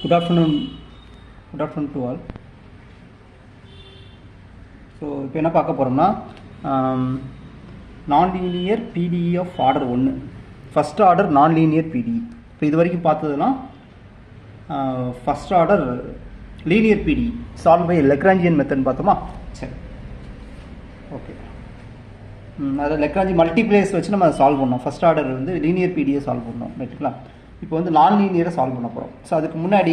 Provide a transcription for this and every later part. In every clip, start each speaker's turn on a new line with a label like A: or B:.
A: Good afternoon to all. So இப்போ என்ன பார்க்க போகிறோம்னா non-linear PDE of order 1 first order non-linear PDE. இப்போ இது வரைக்கும் பார்த்ததுலாம் first order linear PDE solved by Lagrangian method பார்த்தோமா. சரி, ஓகே. அதை லெக்ராஞ்சி மல்டிப்ளேஸ் வச்சு நம்ம சால்வ் பண்ணோம். ஃபஸ்ட் ஆர்டர் வந்து லீனியர் பிடியை சால்வ் பண்ணோம், ரைட்டுங்களா? இப்போ வந்து நான் லீனியரை சால்வ் பண்ண போகிறோம். ஸோ அதுக்கு முன்னாடி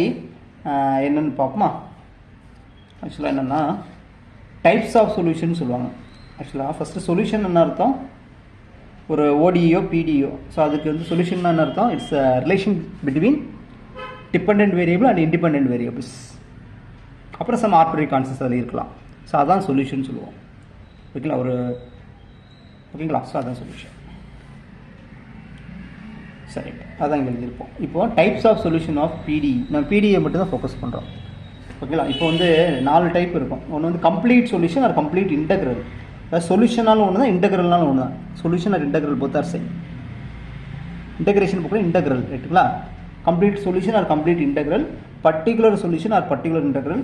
A: என்னென்னு பார்ப்போமா. ஆக்சுவலாக என்னென்னா டைப்ஸ் ஆஃப் சொல்யூஷன் சொல்லுவாங்க. ஆக்சுவலாக ஃபஸ்ட்டு சொல்யூஷன் என்ன அர்த்தம், ஒரு ஓடியோ பிடிஓ. ஸோ அதுக்கு வந்து சொல்யூஷன் என்ன அர்த்தம், it's a relation between depend variable and independent variables. அப்புறம் சம் ஆர்பிட்ரரி கான்ஸ்டன்ட்ஸ் அதில் இருக்கலாம். ஸோ அதான் சொல்யூஷன் சொல்லுவோம், ஓகேங்களா? ஓகேங்களா? ஸோ அதான் சொல்யூஷன். சரி, அதான் இங்கே எழுதியிருப்போம். இப்போது types of solution of PDE, நம்ம பிடிஏ மட்டும் தான் ஃபோக்கஸ் பண்ணுறோம், ஓகேங்களா? இப்போ வந்து 4 டைப் இருக்கும். ஒன்று வந்து complete solution or complete integral. அதாவது சொல்யூஷனாலும் ஒன்று தான், இன்டெக்ரல்னாலும் ஒன்று தான். Solution or integral both are same. Integration போக்கில் இன்டெக்ரல், ரைட்டுங்களா? Complete solution or complete integral, particular solution or particular integral,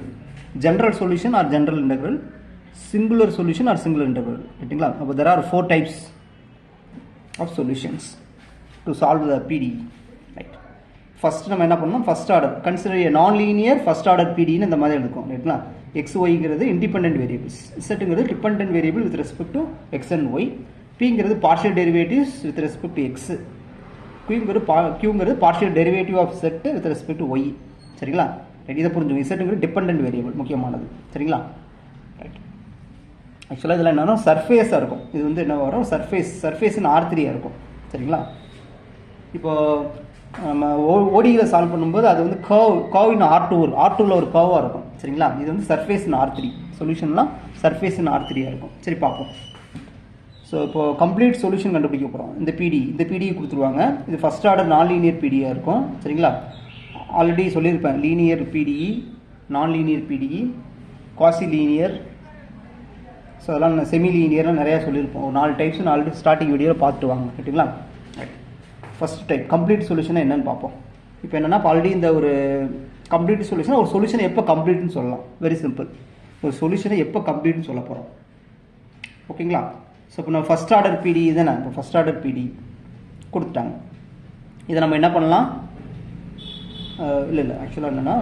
A: general solution or general integral, singular solution or singular integral, ரைட்டுங்களா? அப்போ there are 4 types of solutions to solve the PDE, right? First நம்ம என்ன பண்ணோம், first order consider a non-linear first order PDE ன்னு இந்த மாதிரி எடுக்கும், ரைட்டுங்களா? x yங்கிறது இண்டிபெண்டன்ட் வேரியபிள்ஸ், zங்கிறது dependent variable with respect to x and y, pங்கிறது partial derivatives with respect to x, qங்கிறது partial derivative of z with respect to y, சரிங்களா? ரைட், இதை புரிஞ்சுங்க. zங்கிறது டிபெண்டன்ட் வேரியபிள், முக்கியமானது, சரிங்களா? ரைட். ஆக்சுவலாக இதில் என்னன்னா சர்ஃபேஸாக இருக்கும். இது வந்து என்ன வரும், சர்ஃபேஸ்ன்னு R3 இருக்கும், சரிங்களா? இப்போ நம்ம ஓடியில் சால்வ் பண்ணும்போது அது வந்து கர்வ் இன் R2வில் ஒரு கர்வாக இருக்கும், சரிங்களா? இது வந்து சர்ஃபேஸ்ன்னு R3, சொல்யூஷன்லாம் சர்ஃபேஸ்ன்னு R3 இருக்கும். சரி, பார்ப்போம். ஸோ இப்போது கம்ப்ளீட் சொல்யூஷன் கண்டுபிடிக்க போகிறோம். இந்த பிடிஇ கொடுத்துருவாங்க. இது ஃபஸ்ட் ஆர்டர் நான் லீனியர் பிடியாக இருக்கும், சரிங்களா? ஆல்ரெடி சொல்லியிருப்பேன், லீனியர் பிடிஇ, நான் linear PDE, quasi linear, so அதெல்லாம் செமி லீனியர்லாம் நிறையா சொல்லியிருப்போம். ஒரு 4 டைப்ஸ் ஆல்ரெடி ஸ்டார்டிங் வீடியோவில் பார்த்துட்டு வாங்க, ரைட்டுங்களா? ஃபஸ்ட் டைப் கம்ப்ளீட் சொல்யூஷனை என்னென்னு பார்ப்போம். இப்போ என்னென்னா, ஆல்ரெடி இந்த ஒரு கம்ப்ளீட் சொல்யூஷன், ஒரு சொல்யூஷனை எப்போ கம்ப்ளீட்னு சொல்லலாம், வெரி சிம்பிள். ஒரு சொல்யூஷனை எப்போ கம்ப்ளீட்னு சொல்ல போகிறோம், ஓகேங்களா? ஸோ இப்போ நம்ம ஃபஸ்ட் ஆர்டர் பிடிஇ தானே, இப்போ ஃபஸ்ட் ஆர்டர் பிடிஇ கொடுத்துட்டாங்க. இதை நம்ம என்ன பண்ணலாம், இல்லை ஆக்சுவலாக என்னென்னா,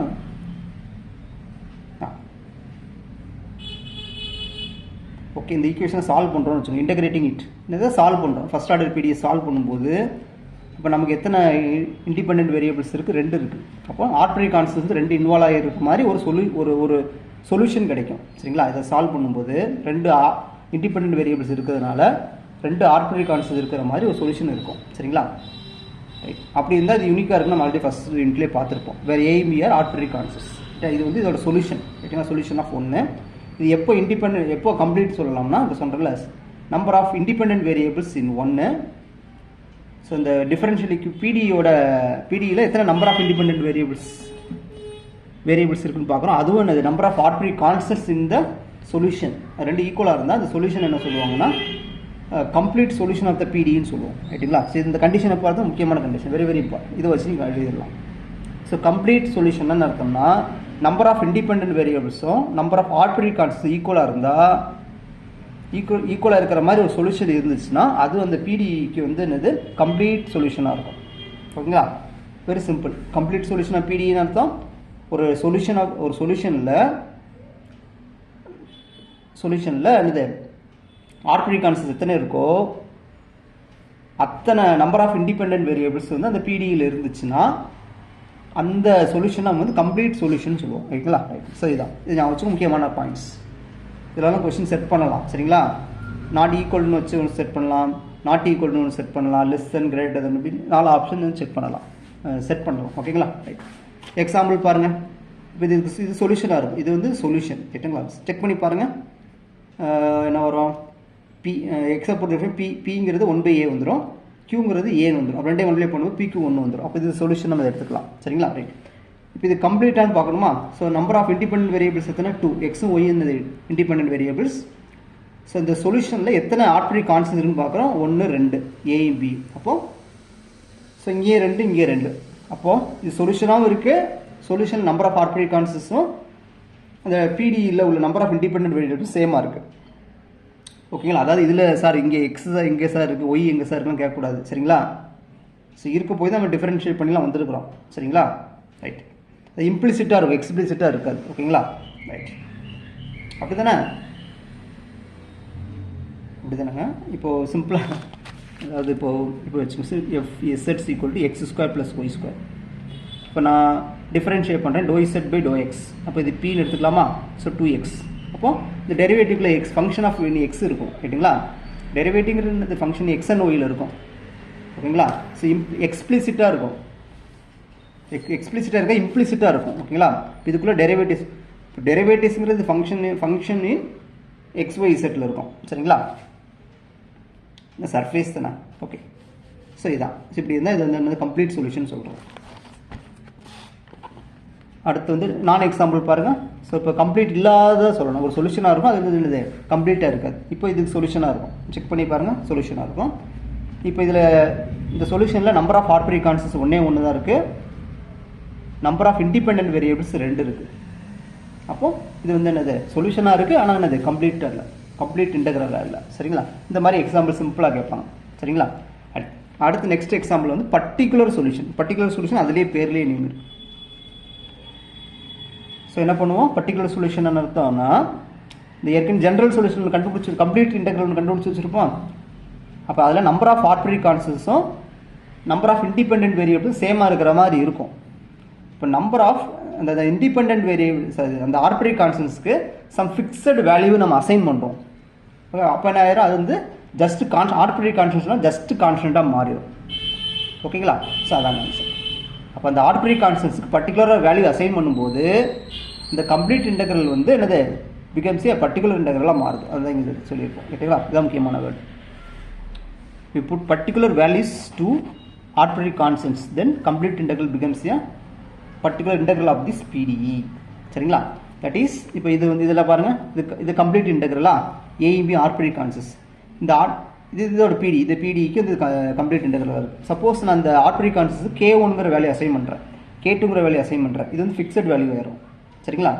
A: ஓகே, இந்த ஈக்குவேஷனை சால்வ் பண்ணுறோம்னு வச்சுக்கோங்க, இன்டெகிரேட்டிங் இட், இதை சால்வ் பண்ணுறோம். ஃபஸ்ட் ஆர்டர் பிடியை சால்வ் பண்ணும்போது இப்போ நமக்கு எத்தனை இண்டிபெண்டன்ட் வேரியபிள்ஸ் இருக்குது, 2 இருக்குது. அப்போ ஆர்பிட்ரரி கான்ஸ்டன்ட்ஸ் 2 இன்வால்வ் ஆகிருக்க மாதிரி ஒரு சொல்யூஷன் கிடைக்கும், சரிங்களா? இதை சால்வ் பண்ணும்போது 2 இண்டிபெண்டன்ட் வேரியபிள்ஸ் இருக்கிறதுனால 2 ஆர்பிட்ரரி கான்ஸ்டன்ட்ஸ் இருக்கிற மாதிரி ஒரு சொல்யூஷன் இருக்கும், சரிங்களா? ரைட். அப்படி இருந்தால் இது யூனிக்காக இருக்குன்னு நம்ம ஆல்ரெடி ஃபஸ்ட் யூனிட்லேயே பார்த்துருப்போம். வேறு ஏஎம்பிஆர் ஆர்பிட்ரரி கான்ஸ்டன்ட்ஸ். இது வந்து இதோட சொல்யூஷன், ரைட்டுங்களா? Solution of 1. இது எப்போ கம்ப்ளீட் சொல்லலாம்னா, இப்போ சொல்கிறல number of independent variables in 1. So இந்த டிஃபரன்ஷியல் பிடியில் எத்தனை நம்பர் ஆஃப் இண்டிபெண்டன்ட் வேரியபிள்ஸ் இருக்குன்னு பார்க்குறோம். அதுவும் என்னது, number of arbitrary constants in the solution. 2 ஈக்குவலாக இருந்தால் அந்த சொல்யூஷன் என்ன சொல்லுவாங்கன்னா கம்ப்ளீட் சொல்யூஷன் ஆஃப் த பிடின்னு சொல்லுவோம், ரைட்டுங்களா? ஸோ இந்த கண்டிஷனை பார்த்து முக்கியமான கண்டிஷன், வெரி வெரி இம்பார்ட்டன்ட். இதை வச்சு நீங்கள் எழுதிடலாம். ஸோ கம்ப்ளீட் சொல்யூஷன் என்ன அர்த்தம்னா, நம்பர் ஆஃப் இண்டிபெண்டன்ட் வேரியபிள்ஸும் நம்பர் ஆஃப் ஆர்பிட்ரரி கான்ஸ்டன்ட்ஸ் ஈக்குவலாக இருந்தால், ஈக்குவலாக இருக்கிற மாதிரி ஒரு சொல்யூஷன் இருந்துச்சுன்னா அது அந்த பிடிஇக்கு வந்து என்னது, கம்ப்ளீட் சொல்யூஷனாக இருக்கும், ஓகேங்களா? Very simple. Complete solution of பிடிஇன்னு அர்த்தம், ஒரு சொல்யூஷனில் என்னது ஆர்பிட்ரரி கான்ஸ்டன்ட்ஸ் எத்தனை இருக்கோ அத்தனை நம்பர் ஆஃப் இண்டிபெண்டன்ட் வேரியபிள்ஸ் வந்து அந்த பிடிஇயில் இருந்துச்சுன்னா அந்த சொல்யூஷன் நம்ம வந்து கம்ப்ளீட் சொல்யூஷன் சொல்லுவோம், ரைட்டுங்களா? ரைட். ஸோ இது நான் வச்சு முக்கியமான பாயிண்ட்ஸ். இதெல்லாம் கொஸ்டின் செட் பண்ணலாம், சரிங்களா? நாட் ஈக்குவல்னு வச்சு ஒன்று செட் பண்ணலாம், நாட் ஈக்குவல்னு ஒன்று செட் பண்ணலாம், லெஸ் தென் கிரேட்டர் தென் அப்படின்னு 4 ஆப்ஷன் செட் பண்ணலாம், ஓகேங்களா? ரைட். எக்ஸாம்பிள் பாருங்கள். இப்போ இது சொல்யூஷனாக இருக்கும், இது வந்து சொல்யூஷன், ரைட்டுங்களா? செக் பண்ணி பாருங்கள். என்ன வரும், எக்ஸை பொறுத்த பிங்கிறது 1/a வந்துடும், கியூங்கிறது ஏன்னு வந்துடும். அப்போ 2 1 பண்ணும்போது பிக்கு 1 வந்துடும். அப்போ இது சொல்யூஷன் நம்ம எடுத்துக்கலாம், சரிங்களா? ரைட். இப்போ இது கம்ப்ளீட்டானு பார்க்கணுமா? So number of independent variables எத்தனை, 2, எக்ஸும் ஒய்யும் இண்டிபெண்டன்ட் வேரியபிள்ஸ். ஸோ இந்த சொல்யூஷனில் எத்தனை ஆர்பிட்ரரி கான்ஸ்டன்ட்ஸ் இருக்குன்னு பார்க்குறோம், 1 2 ஏயும் பி. அப்போது ஸோ இங்கே 2 இங்கே 2. அப்போது இது சொல்யூஷனாகவும் இருக்குது, சொல்யூஷன் நம்பர் ஆஃப் ஆர்பிட்ரரி கான்ஸ்டன்ட்ஸும் அந்த பிடியில் உள்ள நம்பர் ஆஃப் இண்டிபெண்டன்ட் வேரியபிள்ஸும் சேமாக இருக்குது. ஓகேங்களா? அதாவது இதில் சார் இங்கே எக்ஸ் சார் எங்கே சார் இருக்குது, ஒய் எங்கே சார் இருக்குன்னு கேட்கக்கூடாது. சரிங்களா? ஸோ இருக்க போய் தான் நம்ம டிஃபரன்ஷியேட் பண்ணிலாம் வந்துருக்குறோம். சரிங்களா? ரைட். அது இம்ப்ளிசிட்டாக இருக்கும், எக்ஸ்பிளிசிட்டாக இருக்காது. ஓகேங்களா? ரைட். அப்படி தானே? அப்படி தானேங்க. இப்போது சிம்பிளாக அதாவது இப்போ வச்சுக்கோங்க, எஃப் இசட்ஸ் equal to x square plus y square. இப்போ நான் டிஃபரன்ஷியேட் பண்ணுறேன், del z by del x. அப்போ இது பின்னு எடுத்துக்கலாமா? So 2x. அப்போது இந்த டெரிவேட்டிவ்ல எக்ஸ் ஃபங்க்ஷன் ஆஃப் எக்ஸ் இருக்கும். ரைட்டுங்களா? டெரிவேட்டிவ்ங்கிறது ஃபங்க்ஷன் எக்ஸ் அண்ட் ஒயில் இருக்கும். ஓகேங்களா? ஸோ எக்ஸ்பிளிசிட்டாக இருக்கும், எக்ஸ்பிளிசிட்டாக இருக்கா இம்ப்ளிசிட்டாக இருக்கும். ஓகேங்களா? இதுக்குள்ளே டெரிவேட்டிவ்ஸ்ங்கிறது ஃபங்க்ஷன் இன் எக்ஸ் ஒய் இசட்டில் இருக்கும். சரிங்களா? இந்த சர்ஃபேஸ் தானே. ஓகே. ஸோ இதான். ஸோ இப்படி இருந்தால் இது வந்து கம்ப்ளீட் சொல்யூஷன் சொல்கிறோம். அடுத்து வந்து நான் எக்ஸாம்பிள் பாருங்கள். ஸோ இப்போ கம்ப்ளீட் இல்லாத சொல்லணும், ஒரு சொல்யூஷனாக இருக்கும், அது வந்து என்னது கம்ப்ளீட்டாக இருக்காது. இப்போ இதுக்கு சொல்யூஷனாக இருக்கும், செக் பண்ணி பாருங்கள், சொல்யூஷனாக இருக்கும். இப்போ இதில் இந்த சொல்யூஷனில் நம்பர் ஆஃப் ஆர்பிட்ரரி கான்ஸ்டன்ட்ஸ் ஒன்று தான் இருக்குது, நம்பர் ஆஃப் இண்டிபெண்டன்ட் வேரியபிள்ஸ் 2 இருக்குது. அப்போது இது வந்து என்னது சொல்யூஷனாக இருக்குது, ஆனால் என்னது கம்ப்ளீட்டாக இல்லை, கம்ப்ளீட் இன்டெக்ரலாக இல்லை. சரிங்களா? இந்த மாதிரி எக்ஸாம்பிள் சிம்பிளாக கேட்பாங்க. சரிங்களா? அடுத்து நெக்ஸ்ட் எக்ஸாம்பிள் வந்து பர்டிகுலர் சொல்யூஷன் அதுலேயே பேர்லேயே நேம் இருக்குது. ஸோ என்ன பண்ணுவோம், பர்டிகுலர் சொல்யூஷன் அர்த்தம்னா இந்த ஏற்கனவே ஜென்ரல் சொல்யூஷன் கண்டுபிடிச்சி கம்ப்ளீட் இன்டெக்ரல் கண்டுபிடிச்சி வச்சுருப்போம். அப்போ அதில் நம்பர் ஆஃப் ஆர்பிட்ரரி கான்ஸ்டன்ட்ஸும் நம்பர் ஆஃப் இண்டிபெண்டன்ட் வேரியபிள்ஸ் சேமாக இருக்கிற மாதிரி இருக்கும். இப்போ நம்பர் ஆஃப் அந்த இண்டிபெண்டன்ட் வேரியபிள்ஸ் அந்த ஆர்பிட்ரரி கான்ஸ்டன்ட்ஸ்க்கு சம் ஃபிக்ஸட் வேல்யூ நம்ம அசைன் பண்ணுறோம். ஓகே. அப்போ என்ன ஆயிரும், அது வந்து ஜஸ்ட் ஆர்பிட்ரரி கான்ஸ்டன்ட்ஸ்னால் ஜஸ்ட் கான்ஸ்டன்ட்டாக மாறிடும். ஓகேங்களா? ஸோ அதான் ஆன்சர். அப்போ அந்த ஆர்பிட்ரரி கான்ஸ்டன்ட்ஸ்க்கு பர்டிகுலராக வேல்யூ அசைன் பண்ணும்போது இந்த கம்ப்ளீட் இன்டெக்ரல் வந்து என்னது பிகம்ஸ் ஏ பர்டிகுலர் இன்டெக்ரலாக மாறுது. அதுதான் இங்கே சொல்லியிருக்கோம். ஓகேங்களா? இதுதான் முக்கியமான word. We put particular values to arbitrary constants, then complete integral becomes a particular integral of this PDE. சரிங்களா? தட் இஸ் இப்போ இது வந்து இதில் பாருங்கள், இது கம்ப்ளீட் இன்டெக்ரலாக ஏபி ஆர்பிட்ரரி கான்ஸ்டன்ட்ஸ். இந்த இதோட பிடி, இந்த பிடிக்கு வந்து கம்ப்ளீட் இன்டெக்ரலாக இருக்குது. சப்போஸ் நான் அந்த ஆர்பிட்ரரி கான்ஸ்டன்ட்ஸ் K1ங்கிற வேல்யூ அசைன் பண்ணுறேன், K2ங்கிற வேல்யூ அசைன் பண்ணுறேன். இது வந்து ஃபிக்ஸட் வேல்யூ ஆயிரும். சரிங்களா?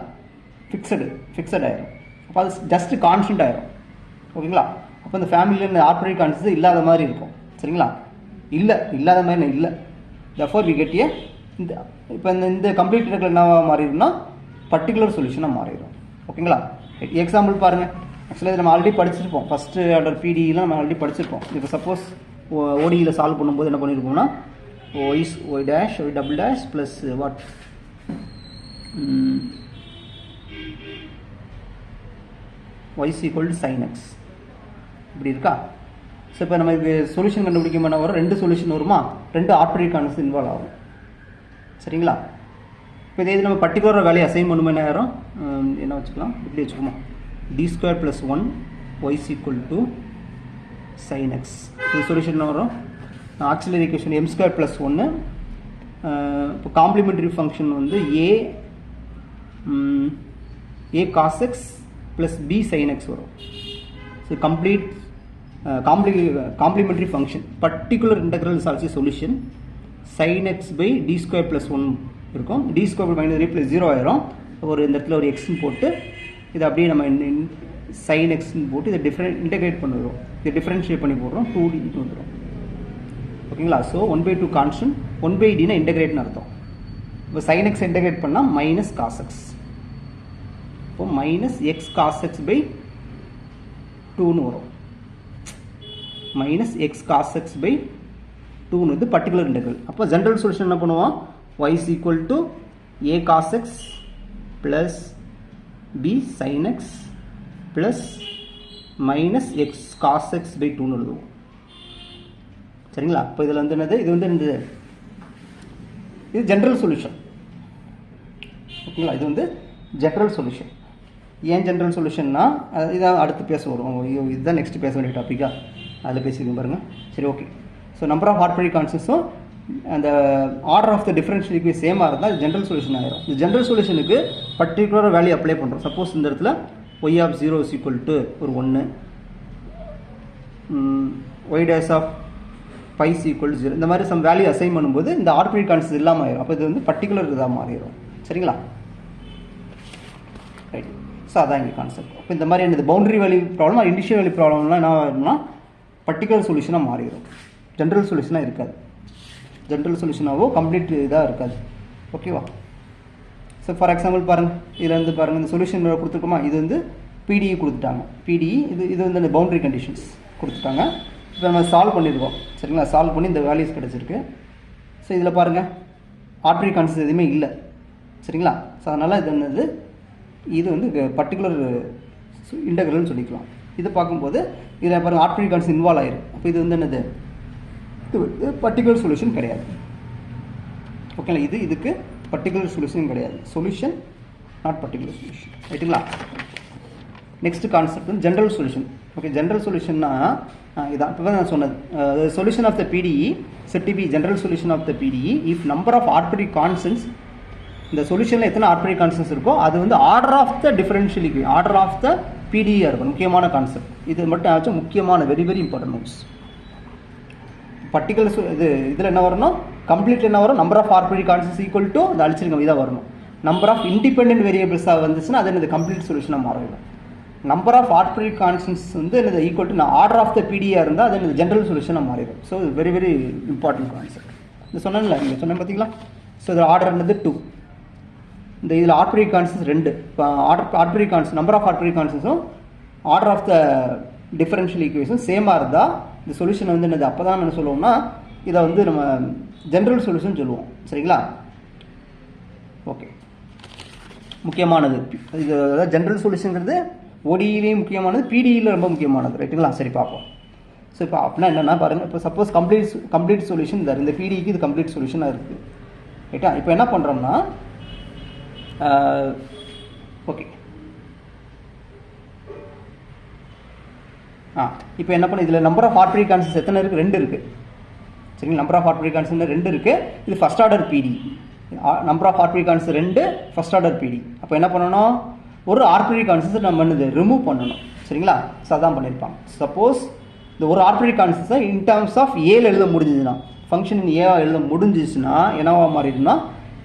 A: ஃபிக்ஸட் ஆயிரும். அப்போ அது ஜஸ்ட் கான்ஸ்டன்ட் ஆயிரும். ஓகேங்களா? அப்போ இந்த ஃபேமிலியில் இந்த ஆர்பிட்ரரி கான்ஸ்டன்ட்ஸ் இல்லாத மாதிரி இருக்கும். சரிங்களா? இல்லாத மாதிரி இல்லை. தஃபோர் வி கெட் ஏ இந்த இப்போ இந்த கம்ப்ளீட் இன்டெக்ரல் என்னவா மாறிடும்னா பர்டிகுலர் சொல்யூஷனாக மாறிடும். ஓகேங்களா? எக்ஸாம்பிள் பாருங்கள். ஆக்சுவலாக இதை நம்ம ஆல்ரெடி படிச்சிருப்போம், ஃபஸ்ட்டு ஆர்டர் பிடிலாம் நம்ம ஆல்ரெடி படிச்சிருப்போம். இப்போ சப்போஸ் ஓடியில் சால்வ் பண்ணும்போது என்ன பண்ணியிருக்கோம்னா y dash y double dash plus what y is equal to sin x இப்படி இருக்கா? ஸோ இப்போ நம்ம இது சொல்யூஷன் கண்டுபிடிக்க பண்ண வரும், 2 சொல்யூஷன் வருமா, 2 ஆர்பிட்ரரி கான்ஸ்டன்ட்ஸ் இன்வால்வ் ஆகும். சரிங்களா? இப்போ இதே இது நம்ம பர்டிகுலர் வேல்யூ அசைன் பண்ணும்போது என்ன ஆயிரும், என்ன வச்சுக்கலாம், இப்படி வச்சுக்கோமா, d² + 1 y is equal to sin x. இது சொல்யூஷன் என்ன வரும், ஆக்சிலரி ஈக்குவேஷன் m² + 1. இப்போ காம்ப்ளிமெண்டரி ஃபங்க்ஷன் வந்து a cos x + b sin x வரும். So complete complementary function particular integral is also solution. sin x / d² + 1 இருக்கும், d² - 3 + 0 ஆயிரும். ஒரு இந்த இடத்துல ஒரு எக்ஸ்ன்னு போட்டு இதை அப்படியே நம்ம sin xன்னு போட்டு இதை இன்டெகிரேட் பண்ணுறோம், இதை டிஃப்ரென்ஷியேட் பண்ணி போடுறோம், 2d வந்துடும். ஓகேங்களா? ஸோ 1/2 கான்ஸ்டன்ட், 1/dனா இன்டெகிரேட்னு அர்த்தம். இப்போ sin x இன்டெகிரேட் பண்ணால் மைனஸ் காஸ் எக்ஸ், இப்போ minus x cos x by 2ன்னு வரும். Minus x cos x by 2ன்னு வந்து பர்டிகுலர் இன்டெக்ரல். அப்போ ஜென்ரல் சொல்யூஷன் என்ன பண்ணுவோம், y is equal to a cos x plus b sin x plus minus x cos x by 2ன்னு எழுதுவோம். சரிங்களா? இப்போ இதில் வந்து என்னது, இது வந்து என்னது, இது ஜென்ரல் சொல்யூஷன். ஓகேங்களா? இது வந்து ஜென்ரல் சொல்யூஷன். ஏன் ஜென்ரல் சொல்யூஷன்னா இதான் அடுத்து பேச வரும், இதுதான் நெக்ஸ்ட் பேச வேண்டிய டாப்பிக்கா, அதில் பேசிக்கணும் பாருங்கள். சரி, okay. So number of arbitrary கான்ஸ்டன்ட்ஸும் அந்த order of the differential equation சேமாக இருந்தால் அது ஜென்ரல் சொல்யூஷன் ஆகிடும். இந்த ஜென்ரல் சொல்யூஷனுக்கு பர்டிகுலர் வேல்யூ அப்ளை பண்ணுறோம். சப்போஸ் இந்த இடத்துல y of 0 is equal to ஒரு 1, y dash of pi is equal to 0, இந்த மாதிரி சம் வேல்யூ அசைன் பண்ணும்போது இந்த ஆர்பிட்ரரி கான்ஸ்டன்ட்ஸ் இல்லாமல் ஆயிடும். அப்போ இது வந்து பர்டிகுலர் இதாக மாறிடும். சரிங்களா? ரைட். ஸோ அதான் இங்கே கான்செப்ட். இப்போ இந்த மாதிரி என்னது boundary value problem initial value ப்ராப்ளம்லாம் என்ன ஆகுதுன்னா பர்டிகுலர் சொல்யூஷனாக மாறிடும். ஜென்ரல் சொல்யூஷனாக இருக்காது. ஜென்ரல் சொல்யூஷனாகவோ கம்ப்ளீட் இதாக இருக்காது. ஓகேவா? ஸோ ஃபார் எக்ஸாம்பிள் பாருங்கள், இதில் வந்து பாருங்கள் இந்த சொல்யூஷன் கொடுத்துருக்கோமா, இது வந்து பிடிஇ கொடுத்துட்டாங்க. பிடிஇ இது வந்து அந்த பவுண்டரி கண்டிஷன்ஸ் கொடுத்துட்டாங்க. இப்போ நம்ம சால்வ் பண்ணியிருக்கோம். சரிங்களா? சால்வ் பண்ணி இந்த வேல்யூஸ் கிடச்சிருக்கு. ஸோ இதில் பாருங்கள் ஆர்பிட்ரரி கான்ஸ்டன்ட் எதுவுமே இல்லை. சரிங்களா? ஸோ அதனால் இது என்னது, இது வந்து பர்டிகுலர் இன்டெக்ரல்னு சொல்லிக்கலாம். இது பார்க்கும்போது இதில் பாருங்கள் ஆர்பிட்ரரி கான்ஸ்டன்ட் இன்வால்வ் ஆயிருக்கு. அப்போ இது வந்து என்னது, இது வந்து பர்டிகுலர் சொல்யூஷன் கிடையாது. ஓகேங்களா? இதுக்கு பர்டிகுலர் சொல்யூஷன் கிடையாது. Solution not particular solution. ரைட்டுங்களா? நெக்ஸ்ட் கான்செப்ட் வந்து ஜென்ரல் சொல்யூஷன். ஓகே, ஜென்ரல் சொல்யூஷன்னா இதான் இப்போ நான் சொன்னது. Solution of the PDE set to be general solution of the PDE if number of arbitrary constants, இந்த சொல்யூஷனில் எத்தனை ஆர்பிட்ரரி கான்ஸ்டன்ட்ஸ் இருக்கோ அது வந்து order of the differential equation, order of the PDE இருக்கும். முக்கியமான கான்செப்ட் இது மட்டும் ஆச்சும், முக்கியமான very very important notes. Particular இதில் என்ன வரணும், கம்ப்ளீட் என்ன வரும், number of arbitrary constants equal to இந்த அழிச்சிருக்க இதாக வரணும். நம்பர் ஆஃப் இண்டிபெண்டன்ட் வேரியபிள்ஸாக வந்துச்சுன்னா அது என்னது கம்ப்ளீட் சொல்யூஷனாக மாறிடும். நம்பர் ஆஃப் ஆர்பிட்ரரி கான்ஸ்டன்ட்ஸ் வந்து என்னது equal to order of the PDE இருந்தால் அது என்னது ஜென்ரல் சொல்யூஷனாக மாறிடும். ஸோ இது வெரி வெரி இம்பார்ட்டன்ட் கான்செப்ட். இது சொன்னேன்ல, நீங்கள் சொன்னேன் பார்த்தீங்களா? ஸோ இதில் ஆர்டர் என்னது 2, இந்த இதில் ஆர்பிட்ரரி கான்ஸ்டன்ட்ஸ் 2. இப்போ arbitrary constant number of arbitrary கான்ஸ்டன்ட்ஸும் order of the differential equation சேமாக இருந்தால் இந்த சொல்யூஷன் வந்து என்னது, அப்போ தான் என்ன சொல்லுவோம்னா இதை வந்து நம்ம ஜென்ரல் சொல்யூஷன் சொல்லுவோம். சரிங்களா? ஓகே, முக்கியமானது இது. அதாவது ஜென்ரல் சொல்யூஷன்ங்கிறது ஓடியிலையும் முக்கியமானது, பிடிஇயில் ரொம்ப முக்கியமானது. ரைட்டுங்களா? சரி பார்ப்போம். ஸோ இப்போ அப்படின்னா என்னென்னா பாருங்கள், இப்போ சப்போஸ் கம்ப்ளீட் சொல்யூஷன் இந்த பிடிஇக்கு இது கம்ப்ளீட் சொல்யூஷனாக இருக்குது. ரைட்டா? இப்போ என்ன பண்ணுறோம்னா ஓகே இப்போ என்ன பண்ண, இதில் நம்பர் ஆஃப் ஆர்பிட்ரரி கான்ஸ்டன்ட்ஸ் எத்தனை இருக்குது, 2 இருக்குது. சரிங்களா? நம்பர் ஆஃப் ஆர்பிட்ரரி கான்ஸ்டன்ட் 2 இருக்குது. இது first order PDE. Number of arbitrary constant 2 first order PDE. அப்போ என்ன பண்ணணும், ஒரு ஆர்பிட்ரரி கான்ஸ்டன்ட் நம்ம என்னது ரிமூவ் பண்ணணும். சரிங்களா? ஸோ அதான் பண்ணியிருப்பாங்க. சப்போஸ் இந்த ஒரு arbitrary constant in terms of ஏல எழுத முடிஞ்சுதுன்னா, ஃபங்க்ஷன் இன் ஏவா எழுத முடிஞ்சிச்சுன்னா என்னவா மாறிடும்னா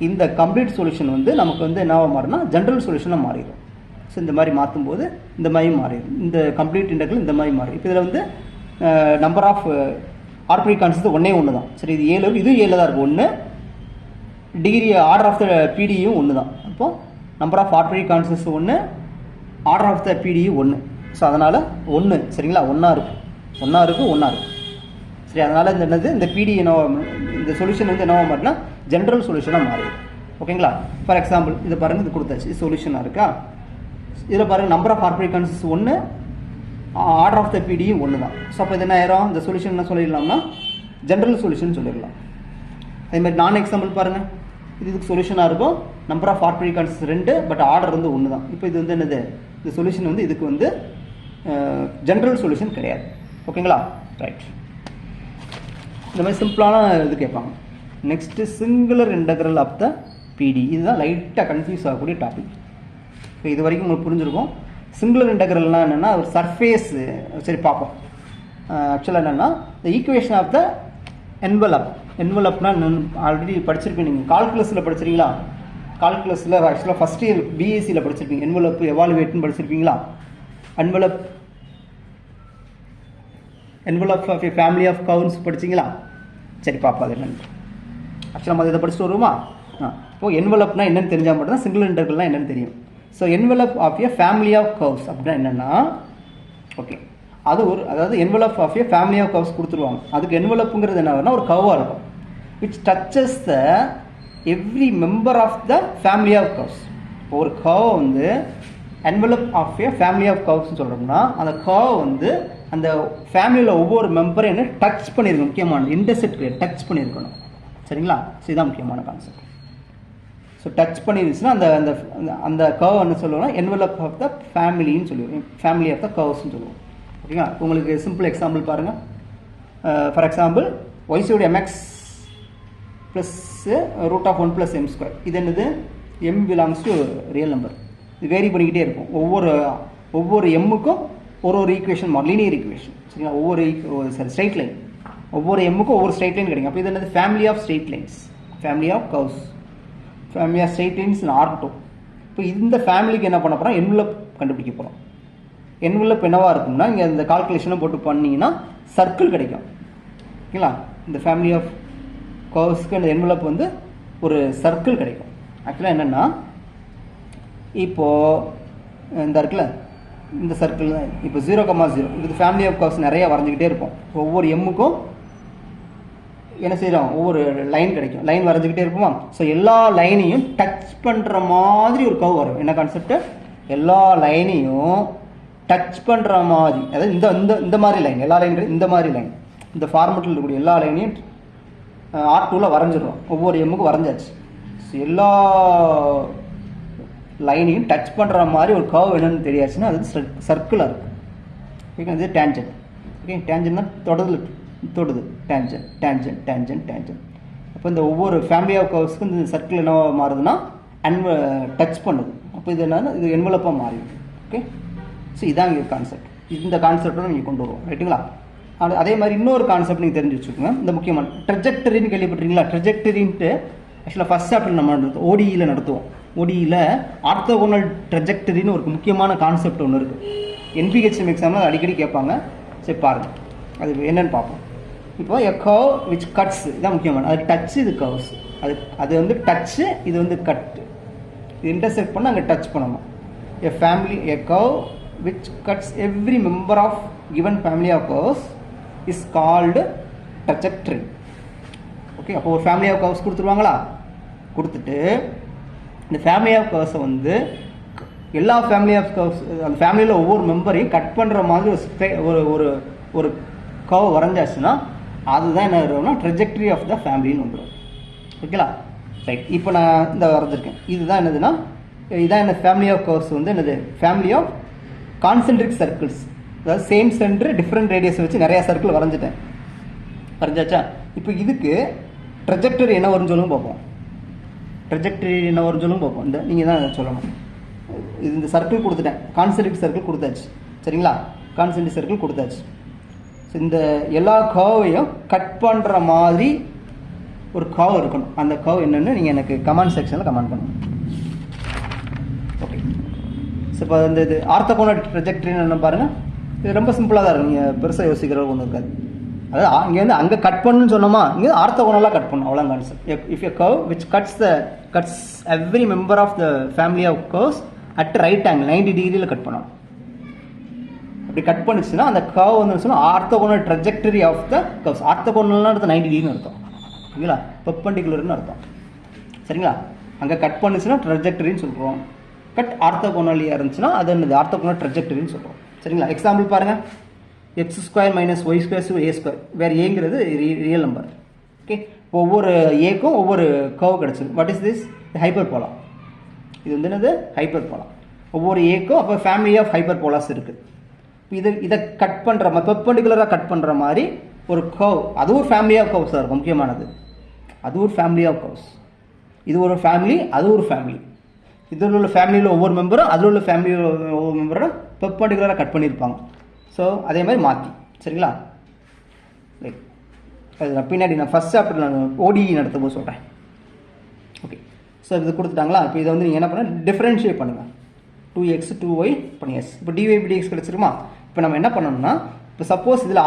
A: இந்த கம்ப்ளீட் சொல்யூஷன் வந்து நமக்கு வந்து என்னவா மாறினா ஜென்ரல் சொல்யூஷனாக மாறிடும். ஸோ இந்த மாதிரி மாற்றும்போது இந்த மாதிரி மாறிடும். இந்த கம்ப்ளீட் இன்டெக்ரல் இந்த மாதிரி மாறிடும். இப்போ இதில் வந்து நம்பர் ஆஃப் ஆர்பிட்ரரி கான்ஸ்டன்ட் ஒன்றே ஒன்று தான். சரி, இது 7, இது 7 தான் இருக்கும். 1 டிகிரி ஆர்டர் ஆஃப் த பிடியும் 1 தான். அப்போது number of arbitrary constants 1, order of the பிடியும் 1. ஸோ அதனால் 1. சரிங்களா? 1 இருக்குது. சரி, அதனால் இந்த என்னது இந்த பிடி என்னவா, இந்த சொல்யூஷன் வந்து என்னவா மாறினா ஜென்ரல் சொல்யூஷனாக மாறிடும். ஓகேங்களா? ஃபார் எக்ஸாம்பிள் இதை பாருங்கள், இது கொடுத்தாச்சு, இது சொல்யூஷனாக இருக்கா? இதில் பாருங்கள் number of arbitrary constants 1, order of the பிடியும் 1 தான். ஸோ அப்போ இது என்ன ஆயிரும், இந்த சொல்யூஷன் என்ன சொல்லிடலாம்னா ஜென்ரல் சொல்யூஷன் சொல்லிடலாம். அதேமாதிரி நான் எக்ஸாம்பிள் பாருங்கள், இதுக்கு சொல்யூஷனாக இருக்கும், number of arbitrary constants 2, but order வந்து 1 தான். இப்போ இது வந்து என்னது, இந்த சொல்யூஷன் வந்து இதுக்கு வந்து ஜென்ரல் சொல்யூஷன் கிடையாது. ஓகேங்களா? ரைட். இந்த மாதிரி சிம்பிளான இது கேட்பாங்க. Next singular integral of the PDE. இதுதான் லைட்டாக கன்ஃபியூஸ் ஆகக்கூடிய டாபிக். இப்போ இது வரைக்கும் உங்களுக்கு புரிஞ்சிருக்கும். சிங்குலர் இன்டெக்ரல்னால் என்னென்னா ஒரு சர்ஃபேஸ். சரி பார்ப்போம். ஆக்சுவலாக என்னென்னா த ஈக்குவேஷன் ஆஃப் த என்வலப்னா ஆல்ரெடி படிச்சிருப்பீங்க. நீங்கள் கால்குலஸில் படிச்சிருக்கீங்களா? கால்குலஸில் ஆக்சுவலாக ஃபஸ்ட் இயர் பிஎஸ்சியில் படிச்சிருப்பீங்க. என்வலப் எவாலுவேட்னு படிச்சிருப்பீங்களா? Envelope of a family of curves படிச்சிங்களா? சரி பார்ப்போம் அது என்னென்னு. ஆக்சுவலாக நம்ம இதை படிச்சுட்டு வருவோமா? இப்போது என்வலப்னா என்னென்னு தெரிஞ்சால் மட்டும்தான் சிங்குலர் இன்டெக்ரல்னால் என்னென்னு தெரியும். So envelope of a family of curves அப்படின்னா என்னென்னா, ஓகே அது ஒரு, அதாவது envelope of a family of curves கொடுத்துருவாங்க. அதுக்கு என்வலப்புங்கிறது என்ன, ஒரு கர்வாக இருக்கும் which touches the every member of the family of curves. ஒரு கர்வ் வந்து envelope of a family of கர்வ்ஸ்னு சொல்கிறோம்னா அந்த கர்வ் வந்து அந்த ஃபேமிலியில் ஒவ்வொரு மெம்பரையும் என்ன டச் பண்ணியிருக்கணும். முக்கியமான இன்டர்செக்ட் டச் பண்ணியிருக்கணும். சரிங்களா? ஸோ இதுதான் முக்கியமான கான்செப்ட். ஸோ டச் பண்ணிருந்துச்சுன்னா அந்த அந்த அந்த கர்வ் என்ன சொல்லுவோம்னா என்வலப் ஆஃப் த ஃபேமிலின்னு சொல்லுவோம், ஃபேமிலி ஆஃப் த கர்வ்ஸ்ன்னு சொல்லுவோம். ஓகேங்களா? உங்களுக்கு சிம்பிள் எக்ஸாம்பிள் பாருங்கள். ஃபார் எக்ஸாம்பிள் ஒய்சியோட MX plus root of 1 + m². இது என்னது, M belongs to real number. இது வேரி பண்ணிக்கிட்டே இருக்கும். ஒவ்வொரு எம்முக்கும் ஒரு ஈக்குவேஷன், லீனியர் ஈக்குவேஷன். சரிங்களா? ஸ்ட்ரைட் லைன், ஒவ்வொரு எம்முக்கும் ஒவ்வொரு ஸ்ட்ரைட் லைன் கிடைக்கும். அப்போ இது என்னது, family of straight lines, family of curves. Family of straight lines in R2. இப்போ இந்த ஃபேமிலிக்கு என்ன பண்ண போகிறோம், என்வலப் கண்டுபிடிக்க போகிறோம். என்வலப் என்னவாக இருக்கும்னா இங்கே இந்த கால்குலேஷனை போட்டு பண்ணிங்கன்னா சர்க்கிள் கிடைக்கும். ஓகேங்களா, இந்த ஃபேமிலி ஆஃப் கர்வ்ஸ்க்கு இந்த என்வலப் வந்து ஒரு சர்க்கிள் கிடைக்கும். ஆக்சுவலாக என்னென்னா இப்போது இந்த இருக்குல்ல இந்த சர்க்கிள் இப்போ 0,0 இது ஃபேமிலி ஆஃப் கர்வ்ஸ் நிறையா வரைஞ்சிக்கிட்டே இருப்போம். ஒவ்வொரு எம்முக்கும் என்ன செய்கிறோம், ஒவ்வொரு லைன் கிடைக்கும், லைன் வரைஞ்சிக்கிட்டே இருப்போமா. ஸோ எல்லா லைனையும் டச் பண்ணுற மாதிரி ஒரு கர்வ் வரும். என்ன கான்செப்ட், எல்லா லைனையும் டச் பண்ணுற மாதிரி, அதாவது இந்த இந்த இந்த மாதிரி லைன், எல்லா லைன் இந்த மாதிரி லைன், இந்த ஃபார்மெட்டில் இருக்கக்கூடிய எல்லா லைனையும் R2ல் வரைஞ்சிடுறோம். ஒவ்வொரு எம்முக்கும் வரைஞ்சாச்சு. ஸோ எல்லா லைனையும் டச் பண்ணுற மாதிரி ஒரு கர்வ் என்னன்னு தெரியாச்சுன்னா அது சர்க்கிளாக இருக்குது. ஓகே, இது டேஞ்சன்ட். ஓகே, டேஞ்சன்ட்னா தொடுது, டேஞ்சன்ட் டேஞ்சன்ட் டேஞ்சன்ட் டேஞ்சன்ட். அப்போ இந்த ஒவ்வொரு ஃபேமிலி ஆஃப் கர்வ்ஸ்க்கு இந்த சர்க்கிள் என்ன மாறுதுன்னா டச் பண்ணுது. அப்போ இது என்னன்னா இது என்வலப்பாக மாறிடுது. ஓகே, ஸோ இதான் இங்கே கான்செப்ட். இந்த கான்செப்டை நீங்கள் கொண்டு வருவோம். ரைட்டுங்களா. அதே மாதிரி இன்னொரு கான்செப்ட் நீங்கள் தெரிஞ்சு வச்சுக்கோங்க. இந்த முக்கியமான ட்ரெஜெக்டரின்னு கேள்விப்பட்டிருக்கீங்களா. ட்ரெஜெக்டரின்ட்டு ஆக்சுவலாக ஃபஸ்ட் சாப்டர் நம்ம ஓடிஇயில் நடத்துவோம். ஓடிஇயில் ஆர்த்தோகோனல் ட்ரெஜெக்டரின்னு ஒரு முக்கியமான கான்செப்ட் ஒன்று இருக்குது. NPHM எக்ஸாமில் அடிக்கடி கேட்பாங்க. சரி பாருங்கள் அது என்னென்னு பார்ப்போம். இப்போ எ கர்வ் விச் கட்ஸ் இதான் முக்கியமான, அது டச்சு, இது கர்வ்ஸ், அது வந்து டச்சு, இது வந்து கட்டு, இது இன்டர்செக்ட் பண்ண அங்கே டச் பண்ணணும். A curve which cuts every member of given family of curves is called trajectory. Okay, அப்போ ஒரு ஃபேமிலி ஆஃப் கர்வ்ஸ் கொடுத்துருவாங்களா, கொடுத்துட்டு இந்த ஃபேமிலி ஆஃப் கர்வ்ஸை வந்து எல்லா ஃபேமிலி ஆஃப் கர்வ்ஸ் அந்த ஃபேமிலியில் ஒவ்வொரு மெம்பரையும் கட் பண்ணுற மாதிரி ஒரு ஒரு ஒரு கர்வ் வரைஞ்சாச்சுன்னா அதுதான் என்ன வரும்னா ட்ரெஜெக்டரி ஆஃப் த ஃபேமிலின்னு வந்துடும். ஓகேங்களா, ரைட். இப்போ நான் இந்த வரைஞ்சிருக்கேன். இதுதான் என்னதுன்னா இதான் என்ன ஃபேமிலி ஆஃப் கர்வ்ஸ் வந்து என்னது, ஃபேமிலி ஆஃப் கான்சென்ட்ரிக் சர்க்கிள்ஸ். அதாவது சேம் சென்டர் டிஃப்ரெண்ட் ரேடியஸ் வச்சு நிறையா சர்க்கிள் வரைஞ்சாச்சா. இப்போ இதுக்கு ட்ரெஜெக்டரி என்ன வரும்னு சொல்லுங்க பார்ப்போம். ட்ரெஜெக்டரி என்ன வரும்னு சொல்லுங்க பார்ப்போம். இந்த நீங்கள் தான் சொல்லணும். இது இந்த சர்க்கிள் கொடுத்துட்டேன், கான்சென்ட்ரிக் சர்க்கிள் கொடுத்தாச்சு. சரிங்களா, கான்சென்ட்ரிக் சர்க்கிள் கொடுத்தாச்சு. ஸோ இந்த எல்லா கர்வையும் கட் பண்ணுற மாதிரி ஒரு கர்வ் இருக்கணும். அந்த கர்வ் என்னென்னு நீங்கள் எனக்கு கமெண்ட் செக்ஷனில் கமெண்ட் பண்ணுங்கள். ஓகே, ஸோ இப்போ இந்த இது ஆர்த்தோகோனல் ட்ரெஜெக்டரின்னு என்ன பாருங்கள். இது ரொம்ப சிம்பிளாக தான் இருக்கும், நீங்கள் பெருசாக யோசிக்கிறவங்க ஒன்றும் இருக்காது. அதாவது இங்கே வந்து அங்கே கட் பண்ணுன்னு சொன்னோமா, இங்கே ஆர்த்தோகோனலாக கட் பண்ணணும், அவ்வளோ concept. If a curve which cuts every member of the family of curves at right angle 90 டிகிரியில் கட் பண்ணணும். அப்படி கட் பண்ணிச்சுன்னா அந்த கர்வ் வந்து சொன்னால் orthogonal trajectory of the curves. ஆர்த்தோகோனல்னா அர்த்தம் 90 டிகிரின்னு அர்த்தம். ஓகேங்களா, பெர்பெண்டிகுலர்னு அர்த்தம். சரிங்களா, அங்கே கட் பண்ணிச்சுன்னா ட்ரெஜெக்டரின்னு சொல்கிறோம். கட் ஆர்த்தோகோனலியாக இருந்துச்சுன்னா அது என்னது ஆர்த்தோகோனல் ட்ரெஜெக்டரின்னு சொல்கிறோம். சரிங்களா, எக்ஸாம்பிள் பாருங்கள். x² - y² a², வேறு ஏங்கிறது ரியல் நம்பர். ஓகே, ஒவ்வொரு ஏக்கும் ஒவ்வொரு கர்வ் கிடச்சிருக்கு. வாட் இஸ் திஸ், ஹைப்பர் போலா. இது வந்து என்னது, ஹைப்பர் போலா. ஒவ்வொரு ஏக்கும் அப்போ ஃபேமிலி ஆஃப் ஹைப்பர் போலாஸ் இருக்குது. இதை கட் பண்ணுற மாதிரி பெர்பெண்டிகுலராக கட் பண்ணுற மாதிரி ஒரு கர்வ், அது ஒரு ஃபேமிலி ஆஃப் கர்வ்ஸாக இருக்கும். முக்கியமானது அது ஒரு ஃபேமிலி ஆஃப் கர்வ்ஸ். இது ஒரு ஃபேமிலி, அது ஒரு ஃபேமிலி. இதில் உள்ள ஃபேமிலியில் ஒவ்வொரு மெம்பரும் அதில் உள்ள ஃபேமிலியில் ஒவ்வொரு மெம்பரும் பெர்பெண்டிகுலராக கட் பண்ணியிருப்பாங்க. ஸோ அதே மாதிரி மாற்றி. சரிங்களா, ரைட். அது நான் பின்னாடி நான் ஃபஸ்ட் சாப்டர் நான் ஓடிஇ நடத்தும் போது சொல்கிறேன். ஓகே, ஸோ இது கொடுத்துட்டாங்களா. இப்போ இதை வந்து நீங்கள் என்ன பண்ண டிஃப்ரென்ஷியேட் பண்ணுங்கள். 2x 2y பண்ணியாச்சு. இப்போ dy by dx கிடச்சிருமா. இப்போ நம்ம என்ன பண்ணணும்னா, இப்போ சப்போஸ் இதில்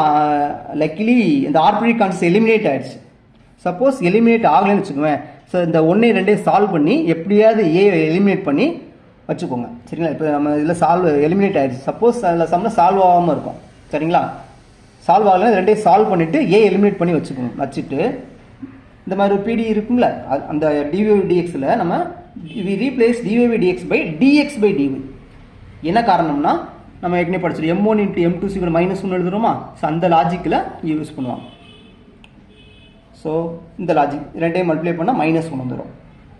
A: லக்கிலி இந்த ஆர்பிட்ரரி கான்ஸ்டன்ட் எலிமினேட் ஆகிடுச்சு. சப்போஸ் எலிமினேட் ஆகலைன்னு வச்சுக்கோங்க. ஸோ இந்த 1 2 சால்வ் பண்ணி எப்படியாவது ஏ எலிமினேட் பண்ணி வச்சுக்கோங்க. சரிங்களா, இப்போ நம்ம இதில் எலிமினேட் ஆகிடுச்சு. சப்போஸ் அதில் சம்மில் சால்வ் ஆகாமல் இருக்கும். சரிங்களா, சால்வ் ஆகலைன்னா 2 சால்வ் பண்ணிவிட்டு ஏ எலிமினேட் பண்ணி வச்சுக்கோங்க. வச்சுட்டு இந்த மாதிரி ஒரு பிடி இருக்குங்களா, அந்த dy dxல நம்ம replace dy dx by dx by dy. என்ன காரணம்னா நம்ம ஏற்கனவே படிச்சிடும் m1 × m2 -1 எழுதுறோமா. ஸோ அந்த லாஜிக்கில் யூஸ் பண்ணுவாங்க. ஸோ இந்த லாஜிக் ரெண்டையும் மல்டிப்ளை பண்ணால் -1 வந்துடும்.